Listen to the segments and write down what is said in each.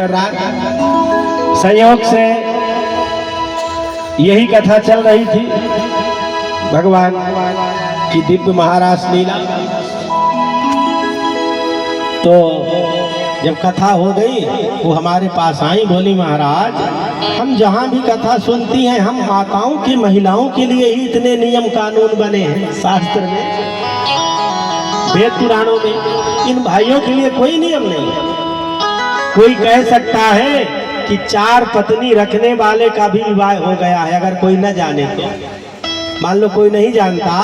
Doctor राज। संयोग से यही कथा चल रही थी भगवान की दिव्य महारास लीला। तो जब कथा हो गई वो हमारे पास आई, बोली महाराज हम जहाँ भी कथा सुनती हैं हम माताओं की महिलाओं के लिए ही इतने नियम कानून बने हैं शास्त्र में, वेद पुराणों में, इन भाइयों के लिए कोई नियम नहीं। कोई कह सकता है कि 4 पत्नी रखने वाले का भी विवाह हो गया है, अगर कोई न जाने तो। मान लो कोई नहीं जानता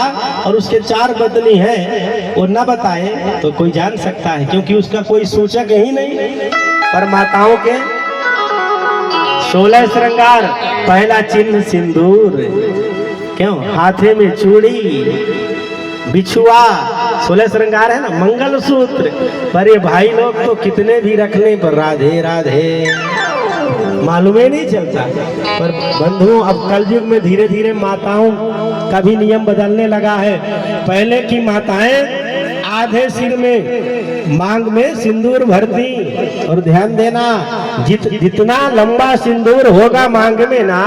और उसके 4 पत्नी हैं, वो न बताए तो कोई जान सकता है, क्योंकि उसका कोई सूचक ही नहीं। पर माताओं के 16 श्रृंगार, पहला चिन्ह सिंदूर, क्यों हाथे में चूड़ी, बिछुआ, 16 श्रृंगार है ना, मंगल सूत्र। पर ये भाई लोग तो कितने भी रखने पर राधे राधे मालूम ही नहीं चलता। पर बंधुओं अब कलयुग में धीरे धीरे माताओं का भी नियम बदलने लगा है। पहले की माताएं आधे सिर में मांग में सिंदूर भरती, और ध्यान देना जितना लंबा सिंदूर होगा मांग में ना,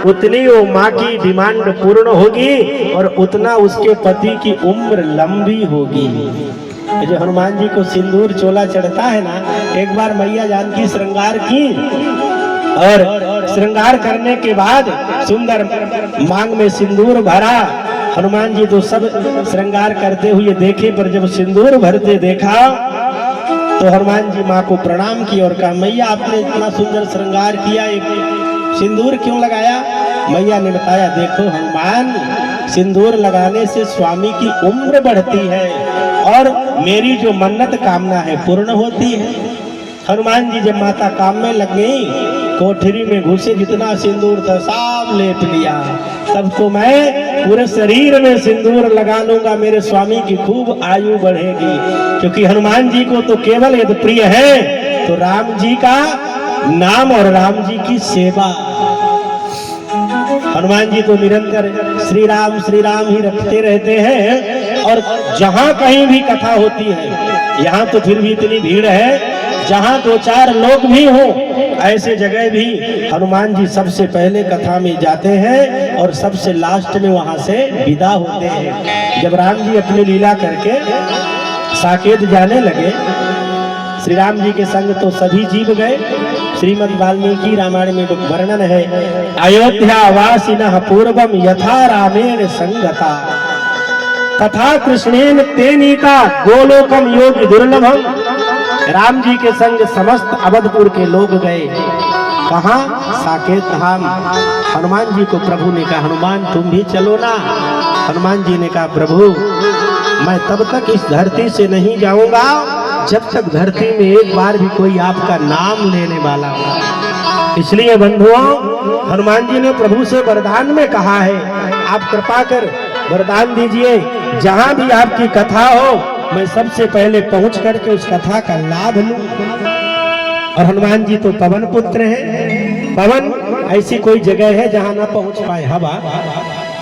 उतनी वो माँ की डिमांड पूर्ण होगी और उतना उसके पति की उम्र लंबी होगी। जो हनुमान जी को सिंदूर चोला चढ़ता है ना, एक बार मैया जानकी श्रृंगार की और श्रृंगार करने के बाद सुंदर मांग में सिंदूर भरा। हनुमान जी तो सब श्रृंगार करते हुए देखे, पर जब सिंदूर भरते देखा तो हनुमान जी माँ को प्रणाम किया और कहा मैया आपने इतना सुंदर श्रृंगार किया, एक सिंदूर क्यों लगाया? मैया ने बताया देखो हनुमान, सिंदूर लगाने से स्वामी की उम्र बढ़ती है और मेरी जो मन्नत कामना है पूर्ण होती है। हनुमान जी जब माता काम में लग गई, कोठरी में घुसे, जितना सिंदूर था सब लेप लिया। तब तो मैं पूरे शरीर में सिंदूर लगा लूंगा, मेरे स्वामी की खूब आयु बढ़ेगी। क्योंकि हनुमान जी को तो केवल यदि प्रिय है तो राम जी का नाम और राम जी की सेवा। हनुमान जी तो निरंतर श्री राम ही रखते रहते हैं। और जहां कहीं भी कथा होती है, यहाँ तो फिर भी इतनी भीड़ है, जहां 2-4 लोग भी हो, ऐसे जगह भी हनुमान जी सबसे पहले कथा में जाते हैं और सबसे लास्ट में वहां से विदा होते हैं। जब राम जी अपनी लीला करके साकेत जाने लगे, श्री राम जी के संग तो सभी जीव गए। श्रीमद् वाल्मीकि रामायण में वर्णन है, अयोध्या वासिनः पूर्वम यथा रामेण संगता तथा कृष्णेन तेनीका गोलोकम योगी दुर्लभम। राम जी के संग समस्त अवधपुर के लोग गए। कहाँ? साकेत धाम। हनुमान जी को प्रभु ने कहा हनुमान तुम भी चलो ना। हनुमान जी ने कहा प्रभु मैं तब तक इस धरती से नहीं जाऊंगा जब तक धरती में एक बार भी कोई आपका नाम लेने वाला हो। इसलिए बंधुओं, हनुमान जी ने प्रभु से वरदान में कहा है आप कृपा कर वरदान दीजिए, जहां भी आपकी कथा हो मैं सबसे पहले पहुंच करके उस कथा का लाभ लूं। और हनुमान जी तो पवन पुत्र हैं। पवन ऐसी कोई जगह है जहां ना पहुंच पाए हवा,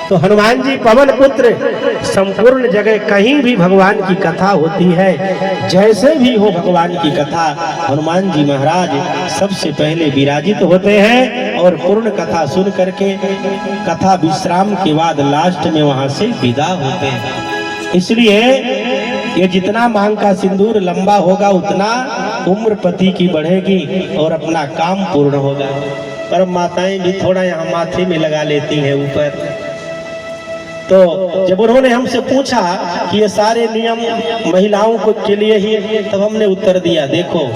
तो हनुमान जी पवन पुत्र, संपूर्ण जगह कहीं भी भगवान की कथा होती है, जैसे भी हो भगवान की कथा, हनुमान जी महाराज सबसे पहले विराजित होते हैं और पूर्ण कथा सुन करके कथा विश्राम के बाद लास्ट में वहां से विदा होते हैं। इसलिए ये जितना मांग का सिंदूर लंबा होगा उतना उम्र पति की बढ़ेगी और अपना काम पूर्ण होगा। पर माताएं भी थोड़ा यहाँ माथे में लगा लेती हैं ऊपर। तो जब उन्होंने हमसे पूछा कि ये सारे नियम महिलाओं को के लिए ही, तब हमने उत्तर दिया देखो,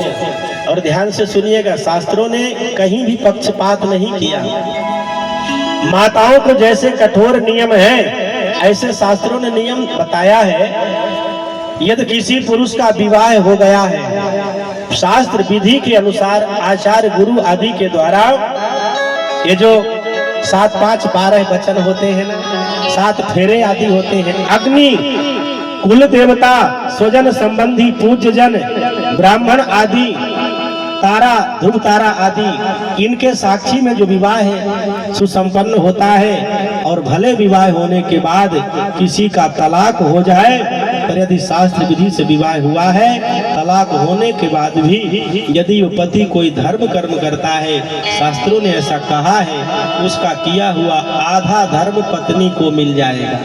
और ध्यान से सुनिएगा, शास्त्रों ने कहीं भी पक्षपात नहीं किया। माताओं को जैसे कठोर नियम है ऐसे शास्त्रों ने नियम बताया है। यदि किसी पुरुष का विवाह हो गया है, शास्त्र विधि के अनुसार आचार्य गुरु आदि के द्वारा ये जो 7, 5, 12 वचन होते हैं ना, 7 फेरे आदि होते हैं, अग्नि, कुल देवता, स्वजन संबंधी, पूज्य जन, ब्राह्मण आदि, तारा, ध्रुव तारा आदि, इनके साक्षी में जो विवाह है सुसंपन्न होता है। और भले विवाह होने के बाद किसी का तलाक हो जाए पर यदि शास्त्र विधि से विवाह हुआ है, तलाक होने के बाद भी यदि वो पति कोई धर्म कर्म करता है, शास्त्रों ने ऐसा कहा है, उसका किया हुआ आधा धर्म पत्नी को मिल जाएगा,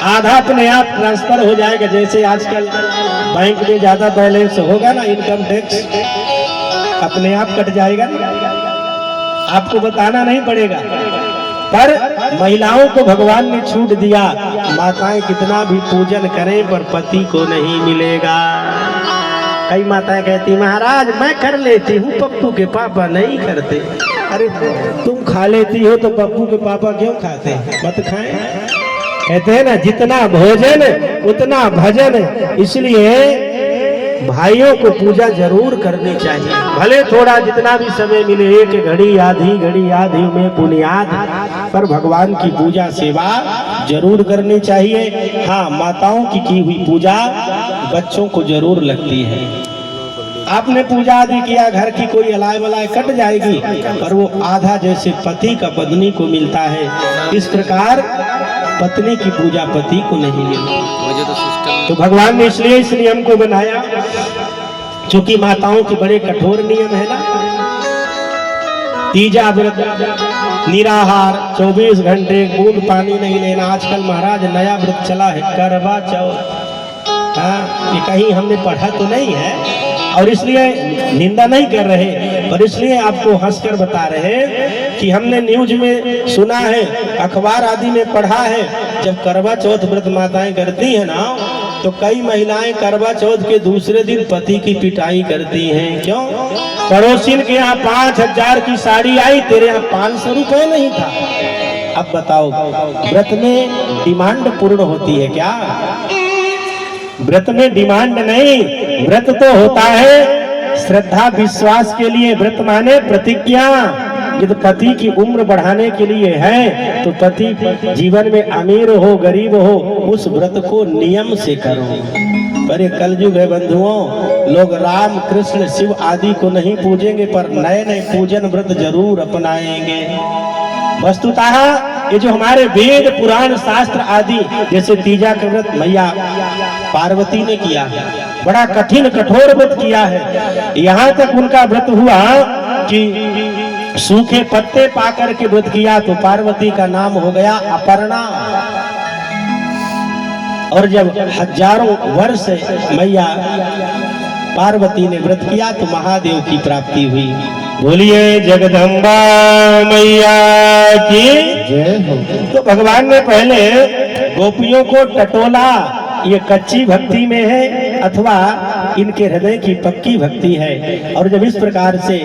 आधा अपने आप ट्रांसफर हो जाएगा। जैसे आजकल बैंक में ज्यादा बैलेंस होगा ना, इनकम टैक्स अपने आप कट जाएगा ना, आपको बताना नहीं पड़ेगा। पर महिलाओं को भगवान ने छूट दिया, माताएं कितना भी पूजन करें पर पति को नहीं मिलेगा। कई माताएं कहती महाराज मैं कर लेती हूँ, पप्पू के पापा नहीं करते। अरे तुम खा लेती हो तो पप्पू के पापा क्यों खाते? मत खाएं। कहते हैं ना जितना भोजन उतना भजन, इसलिए भाइयों को पूजा जरूर करनी चाहिए। भले थोड़ा जितना भी समय मिले, एक घड़ी आधी में पुनियाद, पर भगवान की पूजा सेवा जरूर करनी चाहिए। हाँ, माताओं की हुई पूजा बच्चों को जरूर लगती है। आपने पूजा आदि किया, घर की कोई अलाय वलाय कट जाएगी, पर वो आधा जैसे पति का पत्नी को मिलता है, इस प्रकार पत्नी की पूजा पति को नहीं मिलती। तो भगवान ने इसलिए इस नियम को बनाया, क्योंकि माताओं के बड़े कठोर नियम है ना। तीजा व्रत, निराहार, 24 घंटे बूंद पानी नहीं लेना। आजकल महाराज नया व्रत चला है, करवा चौथ। हाँ, ये कहीं हमने पढ़ा तो नहीं है और इसलिए निंदा नहीं कर रहे, पर इसलिए आपको हंसकर बता रहे कि हमने न्यूज में सुना है, अखबार आदि में पढ़ा है, जब करवा चौथ व्रत माताएं करती है ना, तो कई महिलाएं करवा चौथ के दूसरे दिन पति की पिटाई करती हैं। क्यों? पड़ोसिन के यहाँ 5000 की साड़ी आई, तेरे यहाँ 500 रुपए नहीं था। अब बताओ, व्रत में डिमांड पूर्ण होती है क्या? व्रत में डिमांड नहीं, व्रत तो होता है श्रद्धा विश्वास के लिए। व्रत माने प्रतिज्ञा। यदि पति की उम्र बढ़ाने के लिए है तो पति जीवन में अमीर हो गरीब हो, उस व्रत को नियम से करो। पर ये कलयुग है बंधुओं, लोग राम कृष्ण शिव आदि को नहीं पूजेंगे, पर नए नए पूजन व्रत जरूर अपनाएंगे। वस्तुतः ये जो हमारे वेद पुराण शास्त्र आदि, जैसे तीजा का व्रत मैया पार्वती ने किया है, बड़ा कठिन कठोर व्रत किया है। यहाँ तक उनका व्रत हुआ कि सूखे पत्ते पाकर के व्रत किया तो पार्वती का नाम हो गया अपर्णा। और जब हजारों वर्ष मैया पार्वती ने व्रत किया तो महादेव की प्राप्ति हुई। बोलिए जगदम्बा मैया की जय हो। तो भगवान ने पहले गोपियों को टटोला, ये कच्ची भक्ति में है अथवा इनके हृदय की पक्की भक्ति है। और जब इस प्रकार से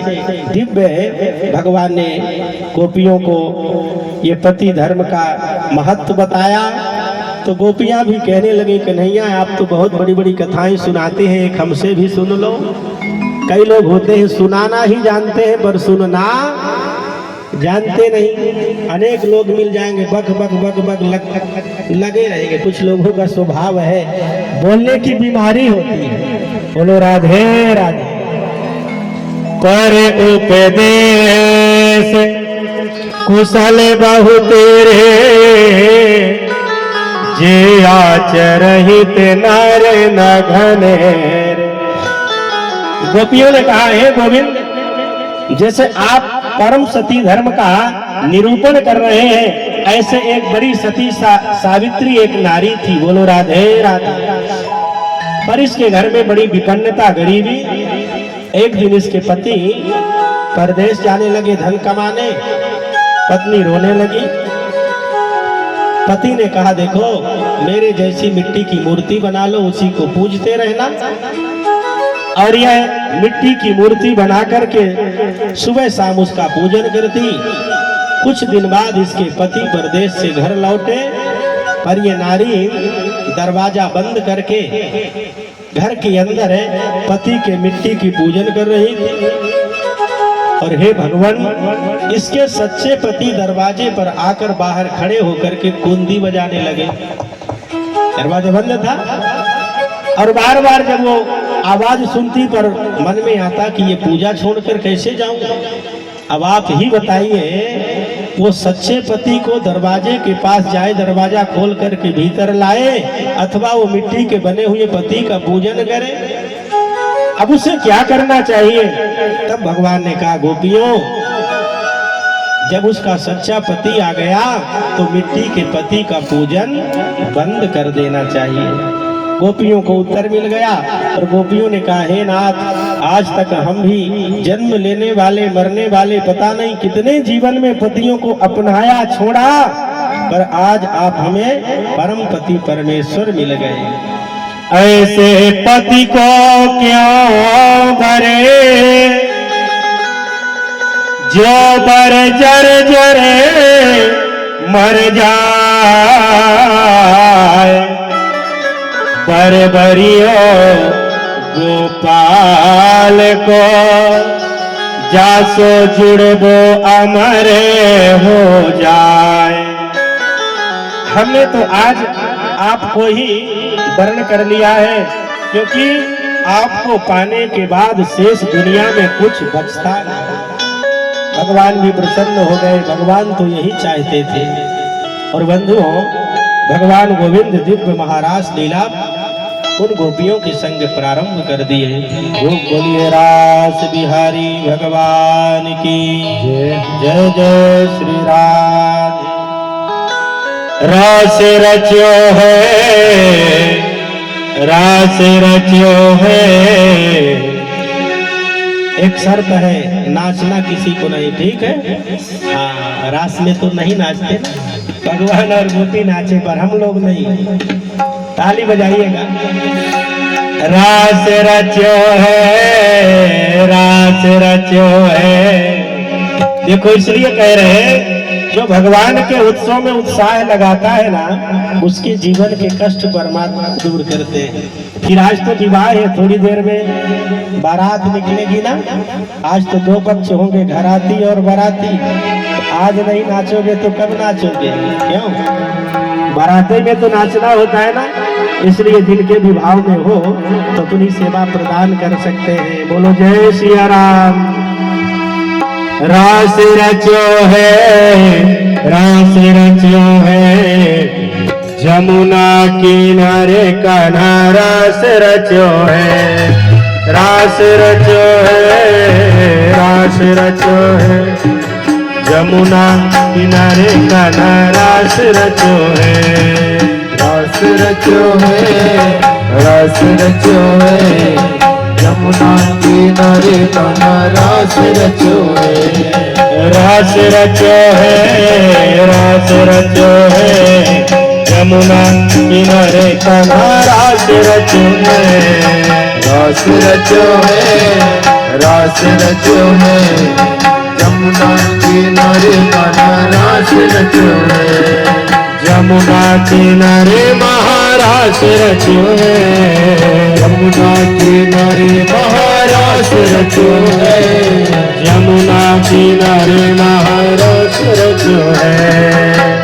दिव्य भगवान ने गोपियों को ये पति धर्म का महत्व बताया, तो गोपियां भी कहने लगे कन्हैया आप तो बहुत बड़ी बड़ी कथाएं सुनाते हैं, एक हमसे भी सुन लो। कई लोग होते हैं सुनाना ही जानते हैं पर सुनना जानते नहीं। अनेक लोग मिल जाएंगे, बक बक बक बक लगे रहेंगे। कुछ लोगों का स्वभाव है, बोलने की बीमारी होती है। बोलो राधे राधे। पर उपदेश कुशल बहु तेरे, जे आचरहित नर न घनेर। गोपियों ने कहा है गोविंद, जैसे आप परम सती धर्म का निरूपण कर रहे हैं, ऐसे एक बड़ी सती सावित्री एक नारी थी। बोलो राधे राधे। पर इसके घर में बड़ी विपन्नता गरीबी। एक दिन इसके पति परदेश जाने लगे धन कमाने, पत्नी रोने लगी। पति ने कहा देखो मेरे जैसी मिट्टी की मूर्ति बना लो, उसी को पूजते रहना। और यह मिट्टी की मूर्ति बना करके सुबह शाम उसका पूजन करती। कुछ दिन बाद इसके पति परदेश से घर लौटे, पर ये नारी दरवाजा बंद करके घर के अंदर पति के मिट्टी की पूजन कर रही थी। और हे भगवान, इसके सच्चे पति दरवाजे पर आकर बाहर खड़े होकर के कुंदी बजाने लगे। दरवाजा बंद था और बार बार जब वो आवाज सुनती पर मन में आता कि ये पूजा छोड़कर कैसे जाऊं। अब आप ही बताइए वो सच्चे पति को दरवाजे के पास जाए, दरवाजा खोल करके भीतर लाए, अथवा वो मिट्टी के बने हुए पति का पूजन करे। अब उसे क्या करना चाहिए? तब भगवान ने कहा, गोपियों, जब उसका सच्चा पति आ गया तो मिट्टी के पति का पूजन बंद कर देना चाहिए। गोपियों को उत्तर मिल गया और गोपियों ने कहा, हे नाथ, आज तक हम भी जन्म लेने वाले मरने वाले पता नहीं कितने जीवन में पतियों को अपनाया छोड़ा, पर आज आप हमें परम पति परमेश्वर मिल गए। ऐसे पति को क्यों भरे जो बर जर जरे मर जाए, बरबरियो गोपाल को जासो जुड़बो अमरे हो जाए। हमने तो आज आपको ही वर्ण कर लिया है, क्योंकि आपको पाने के बाद शेष दुनिया में कुछ बचता नहीं। भगवान भी प्रसन्न हो गए, भगवान तो यही चाहते थे। और बंधुओं, भगवान गोविंद दिव्य महाराज लीला उन गोपियों के संग प्रारंभ कर दिए। वो बोलिए रास बिहारी भगवान की जय जय श्री राम। रास रचो है, रास रचो है। एक शर्त है, नाचना किसी को नहीं, ठीक है? हाँ, रास में तो नहीं नाचते, भगवान और गोपी नाचे, पर हम लोग नहीं। ताली बजाइएगा। रास रचो है, रास रचो है। देखो, इसलिए कह रहे हैं, जो भगवान के उत्सव में उत्साह लगाता है ना, उसके जीवन के कष्ट परमात्मा दूर करते हैं। फिर आज तो विवाह है, थोड़ी देर में बारात निकलेगी ना। आज तो दो पक्ष होंगे, घराती और बाराती। आज नहीं नाचोगे तो कब नाचोगे? क्यों? बाराती में तो नाचना होता है ना। इसलिए जिनके विवाह में हो तो अपनी सेवा प्रदान कर सकते हैं। बोलो जय सिया राम। रास रचो है, रास रचो है, जमुना किनारे कान्हा रास रचो है। रास रचो है, रास रचो है, जमुना किनारे कान्हा रास रचो है। रास रचो है, रास रचो है, जमुना किनारे कान्हा रास रचो है। रास रचो है, रास रचो है, जमुना किनारे कान्हा रास रचो है। रास रचो है, रास रचो है, जमुना किनारे कान्हा रास रचो है। जमुना किनारे महारास रचो है, जमुना किनारे महारास रचो है। जमुना किनारे महारास रचो है,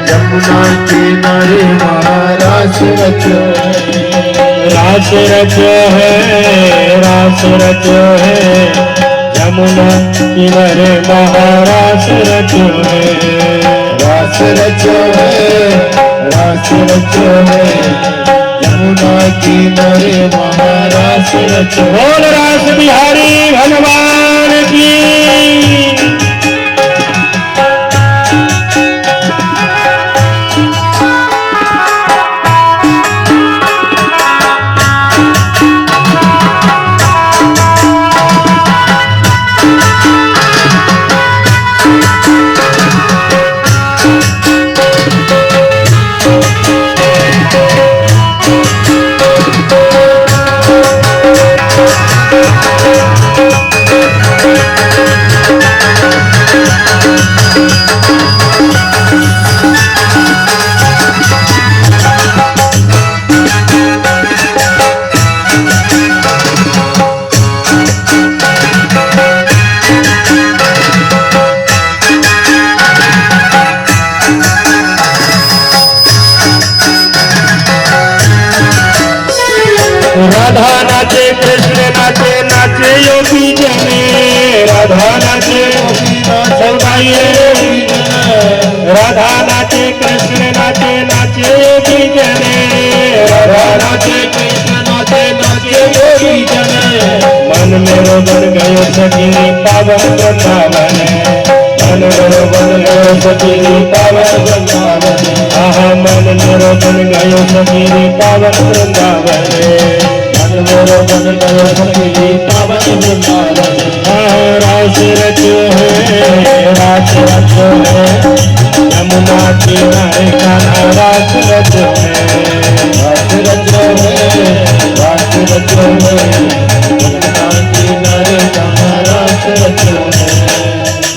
जमुना किनारे महारास रचो है। रास रचो है, रास रचो है, जमुना किनारे महारास रचो है। रास रचो है, रास रचो है, जमुना किनारे महारास रचो। बोल रास बिहारी भगवान की। राधा नाचे कृष्ण नाचे, नाचे योगी जने। राधा नाचे सब गाइए। राधा नाचे कृष्ण नाचे नाचे योगी जने, राधा नाचे कृष्ण नाचे नाचे योगी जने। मन मेरो बन गयो सखी पावन वृंदावन, मन मेरो बन गयो सखी पावन वृंदावन। आहा मन मेरो बन गयो सखी पावन वृंदावन, मन मेरो बन गयो सखी पावन वृंदावन। रास रचो है रास रचो है, यमुना किनारे कान्हा रास रचो है, रास रचो है रास रचो है, यमुना किनारे कान्हा रास रचो है,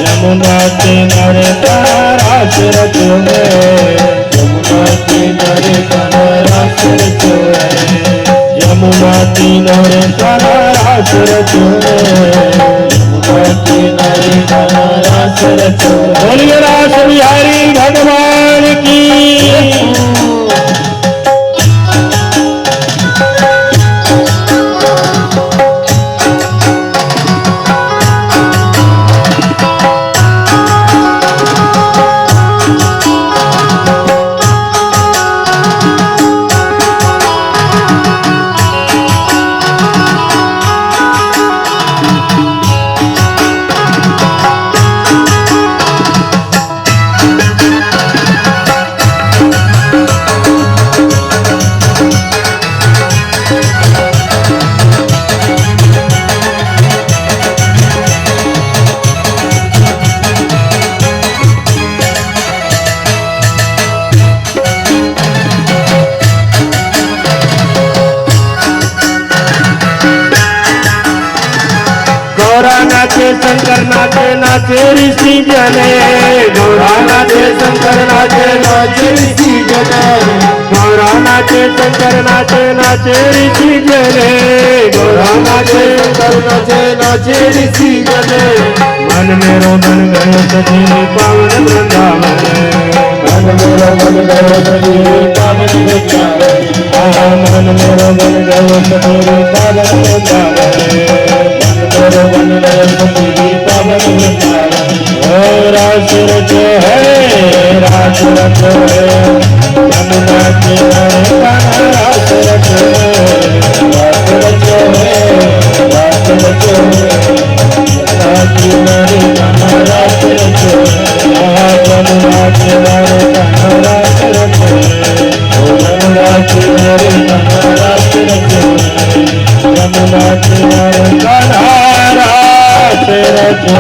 यमुना किनारे कान्हा रास रचो है, यमुना किनारे कान्हा रास रचो है, यमुना किनारे कान्हा रास रचो है, बोलिए रास बिहारी भगवान की। नाचे शंकर नाचे नाचे ऋषि जने, गौरा नाचे शंकर नाचे नाचे ऋषि जने, गौरा नाचे शंकर नाचे नाचे ऋषि जने, गौरा नाचे शंकर नाचे नाचे ऋषि जने। मन मेरो बन गयो सखी पावन वृंदावन, मन मेरो बन गयो सखी पावन वृंदावन। आहा मन मेरो बन गयो सखी पावन वृंदावन, रास रचो है रास रचो है, यमुना किनारे कान्हा रास रचो है, रास रचो है रास रचो है, यमुना किनारे कान्हा रास रचो है, यमुना किनारे कान्हा रास रचो है, यमुना किनारे कान्हा रास रचो है, यमुना किनारे कान्हा रास रचो।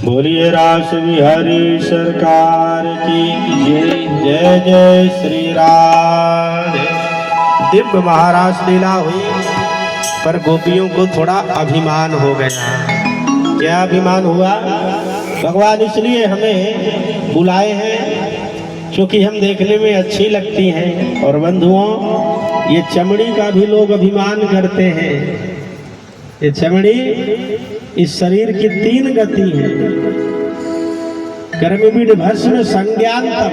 बोलिए रास बिहारी सरकार की जय, जय जय श्री राम। दिव्य महाराज लीला हुई, पर गोपियों को थोड़ा अभिमान हो गया। क्या अभिमान हुआ? भगवान इसलिए हमें बुलाए हैं क्योंकि हम देखने में अच्छी लगती हैं। और बंधुओं, ये चमड़ी का भी लोग अभिमान करते हैं। ये चमड़ी इस शरीर की 3 गति है। कर्मबीड भस्म संज्ञानतम,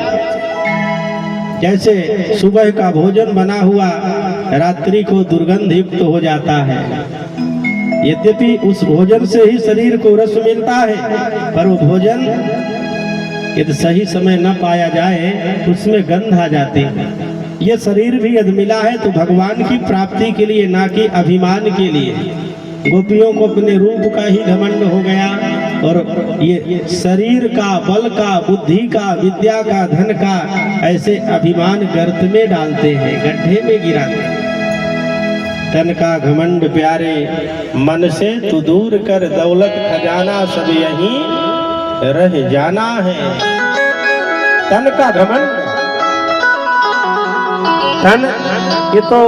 जैसे सुबह का भोजन बना हुआ रात्रि को दुर्गंध युक्त हो जाता है। यद्यपि उस भोजन से ही शरीर को रस मिलता है, पर वो भोजन यदि सही समय न पाया जाए उसमें गंध आ जाती है। ये शरीर भी यदि मिला है तो भगवान की प्राप्ति के लिए, ना कि अभिमान के लिए। गोपियों को अपने रूप का ही घमंड हो गया और ये शरीर का, बल का, बुद्धि का, विद्या का, धन का ऐसे अभिमान गर्त में डालते हैं, गड्ढे में गिराते हैं। तन का घमंड प्यारे मन से तू दूर कर, दौलत खजाना सब यहीं रह जाना है। तन का घमंड, तन ये तो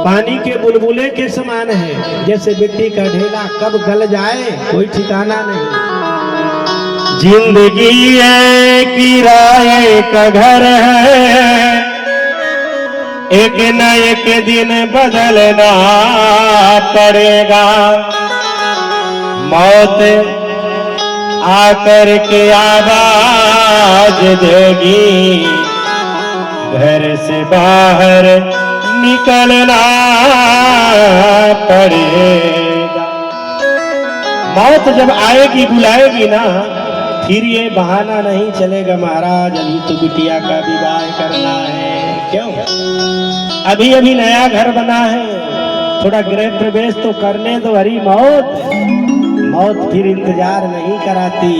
पानी के बुलबुले के समान है। जैसे मिट्टी का ढेला कब गल जाए कोई ठिकाना नहीं। जिंदगी एक किराए का घर है, एक न एक दिन बदलना पड़ेगा। मौत आकर के आवाज देगी, घर से बाहर निकलना पड़ेगा। मौत जब आएगी, बुलाएगी ना, फिर ये बहाना नहीं चलेगा महाराज, अभी तो बिटिया का विवाह करना है। क्यों? अभी अभी नया घर बना है, थोड़ा गृह प्रवेश तो करने दो। हरी मौत फिर इंतजार नहीं कराती,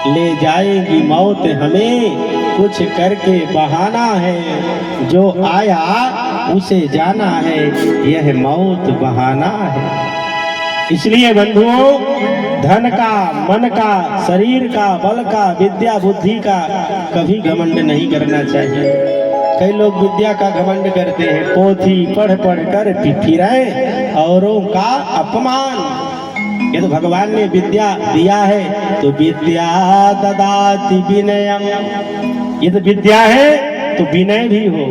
ले जाएगी मौत हमें, कुछ करके बहाना है। जो आया उसे जाना है, यह मौत बहाना है। इसलिए बंधुओं, धन का, मन का, शरीर का, बल का, विद्या बुद्धि का कभी घमंड नहीं करना चाहिए। कई लोग विद्या का घमंड करते हैं, पोथी पढ़ पढ़ कर फिरे औरों का अपमान। ये तो भगवान ने विद्या दिया है, तो विद्या ददाति विनयम, ये तो विद्या है तो विनय भी हो।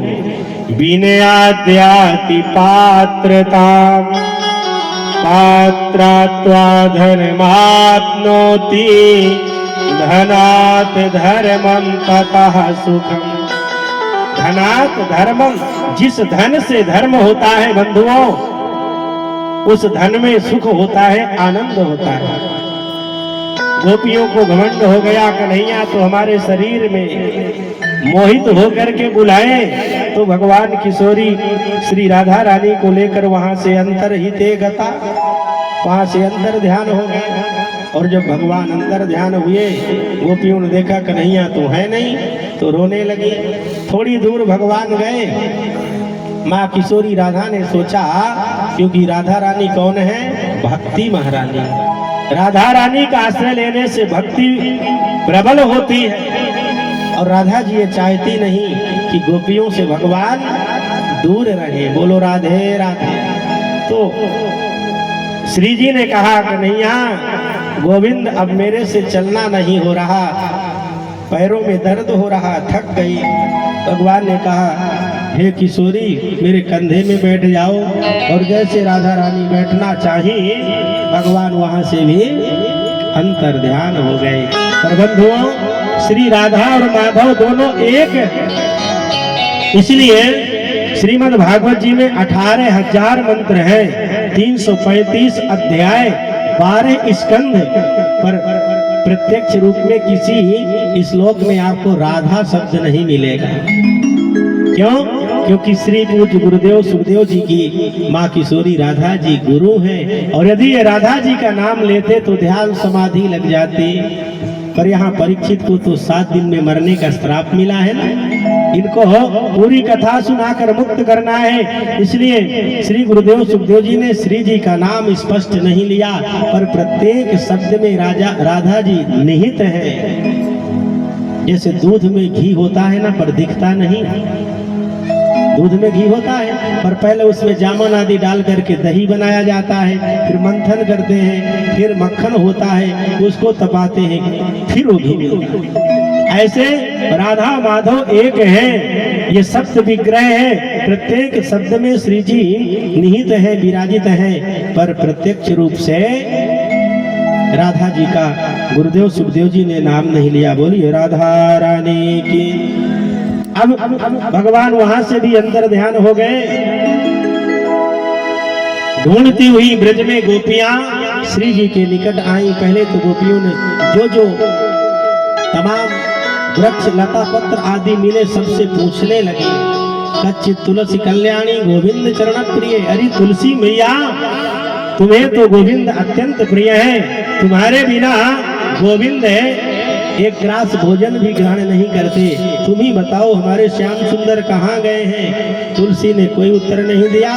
विनयाद्याति पात्रता, पात्रात्वा धर्माप्नोति, धनात् धर्मं ततः सुखम। धनात् धर्मम, जिस धन से धर्म होता है बंधुओं, उस धन में सुख होता है, आनंद होता है। गोपियों को घमंड हो गया, कन्हैया तो हमारे शरीर में मोहित होकर के बुलाए, तो भगवान किशोरी श्री राधा रानी को लेकर वहां से अंतर्हिते गता, वहां से अंतर ध्यान हो गए। और जब भगवान अंतर ध्यान हुए, गोपियों ने देखा कन्हैया तो है नहीं, तो रोने लगी। थोड़ी दूर भगवान गए, माँ किशोरी राधा ने सोचा, क्योंकि राधा रानी कौन है? भक्ति महारानी। राधा रानी का आश्रय लेने से भक्ति प्रबल होती है, और राधा जी ये चाहती नहीं कि गोपियों से भगवान दूर रहे। बोलो राधे राधे। तो श्री जी ने कहा कन्हैया, गोविंद अब मेरे से चलना नहीं हो रहा, पैरों में दर्द हो रहा, थक गई। भगवान ने कहा, हे किशोरी मेरे कंधे में बैठ जाओ। और जैसे राधा रानी बैठना चाहिए, भगवान वहां से भी अंतर ध्यान हो गए। पर बंधुओं, श्री राधा और माधव दोनों एक है। इसलिए श्रीमद् भागवत जी में 18,000 मंत्र हैं, 335 अध्याय, 12 स्कंध, पर प्रत्यक्ष रूप में किसी श्लोक में आपको राधा शब्द नहीं मिलेगा। क्यों? क्योंकि श्री पूज्य गुरुदेव सुखदेव जी की माँ किशोरी राधा जी गुरु हैं, और यदि ये राधा जी का नाम लेते तो ध्यान समाधि लग जाती। पर यहाँ परीक्षित को तो 7 दिन में मरने का श्राप मिला है ना, इनको पूरी कथा सुनाकर मुक्त करना है। इसलिए श्री गुरुदेव सुखदेव जी ने श्री जी का नाम स्पष्ट नहीं लिया, पर प्रत्येक शब्द में राधा जी निहित है। जैसे दूध में घी होता है ना, पर दिखता नहीं। दूध में घी होता है, पर पहले उसमें जामुन आदि डाल करके दही बनाया जाता है, फिर मंथन करते हैं, फिर मक्खन होता है, उसको तपाते हैं, फिर वो घी मिलता है। ऐसे राधा माधव एक है, ये सप्त विग्रह है। प्रत्येक शब्द में श्री जी निहित है, विराजित है, पर प्रत्यक्ष रूप से राधा जी का गुरुदेव सुखदेव जी ने नाम नहीं लिया। बोलिए राधा रानी की। अब भगवान वहां से भी अंतर ध्यान हो गए। ढूंढती हुई ब्रज में गोपियां श्री जी के निकट आई। पहले तो गोपियों ने जो तमाम वृक्ष लता पत्र आदि मिले सबसे पूछने लगे, कच्चित तुलसी कल्याणी गोविंद चरण प्रिय। अरे तुलसी मैया, तुम्हें तो गोविंद अत्यंत प्रिय है, तुम्हारे बिना गोविंद है एक ग्रास भोजन भी ग्रहण नहीं करते, तुम ही बताओ हमारे श्याम सुंदर कहाँ गए हैं? तुलसी ने कोई उत्तर नहीं दिया।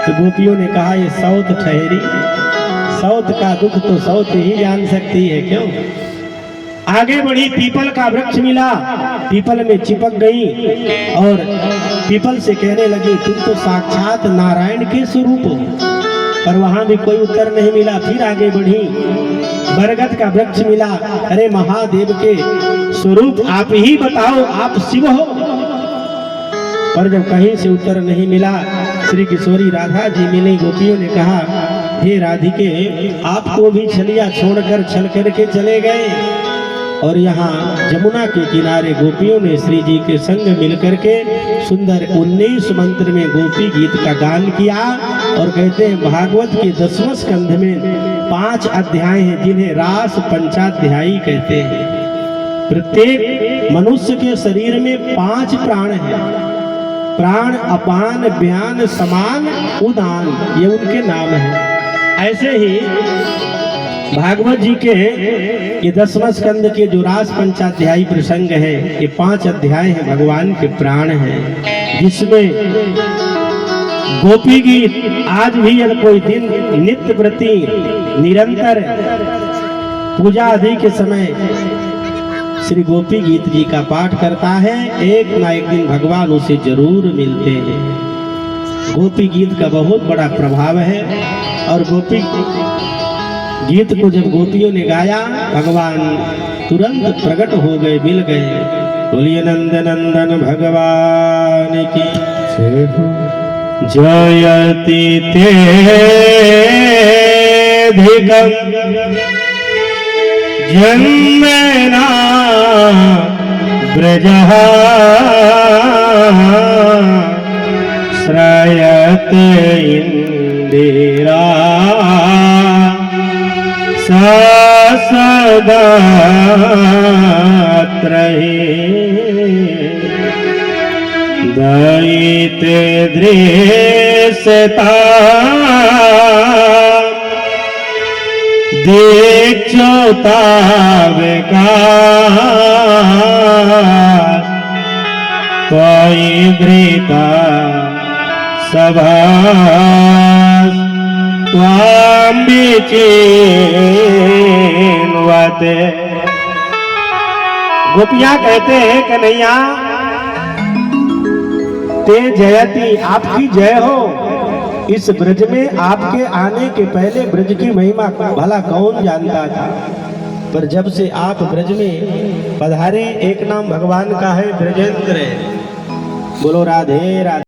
तो गोपियों ने कहा, ये सौत ठहरी, सौत का दुख तो सौत ही जान सकती है। क्यों? आगे बढ़ी, पीपल का वृक्ष मिला, पीपल में चिपक गई और पीपल से कहने लगी, तुम तो साक्षात नारायण के स्वरूप हो। पर वहां भी कोई उत्तर नहीं मिला। फिर आगे बढ़ी, बरगद का वृक्ष मिला, अरे महादेव के स्वरूप आप ही बताओ, आप शिव हो। पर जब कहीं से उत्तर नहीं मिला, श्री किशोरी राधा जी मिली। गोपियों ने कहा, हे राधिके, आपको भी छलिया छोड़कर छल करके चले गए। और यहाँ जमुना के किनारे गोपियों ने श्री जी के संग मिलकर के सुंदर 19 मंत्र में गोपी गीत का गान किया। और कहते हैं भागवत के 10वें स्कंध में 5 अध्याय हैं जिन्हें रास पंचाध्यायी कहते हैं। प्रत्येक मनुष्य के शरीर में 5 प्राण हैं। प्राण, अपान, व्यान, समान, उदान, ये उनके नाम हैं। ऐसे ही भागवत जी के ये 10वां स्कंद के जो रास पंचाध्यायी प्रसंग है, ये 5 अध्याय हैं, भगवान के प्राण हैं, जिसमें गोपी गीत आज भी यदि कोई दिन नित्य प्रति निरंतर पूजा आदि के समय श्री गोपी गीत जी का पाठ करता है, एक ना एक दिन भगवान उसे जरूर मिलते हैं। गोपी गीत का बहुत बड़ा प्रभाव है और गोपी गीत को जब गोपियों ने गाया, भगवान तुरंत प्रकट हो गए, मिल गए। बोलिए नंद नंदन भगवान की जयति तेधिकं जन्मना ब्रजः श्रयते इंदिरा सदात्रहि दयिते दृश्यता दीक्षोता विकास त्वयि धृता सभास त्वां विचिन्वते। गोपियां कहते हैं कन्हैया ते जयति, आपकी जय हो। इस ब्रज में आपके आने के पहले ब्रज की महिमा भला कौन जानता था, पर जब से आप ब्रज में पधारे, एक नाम भगवान का है ब्रजेंद्र। बोलो राधे राधे।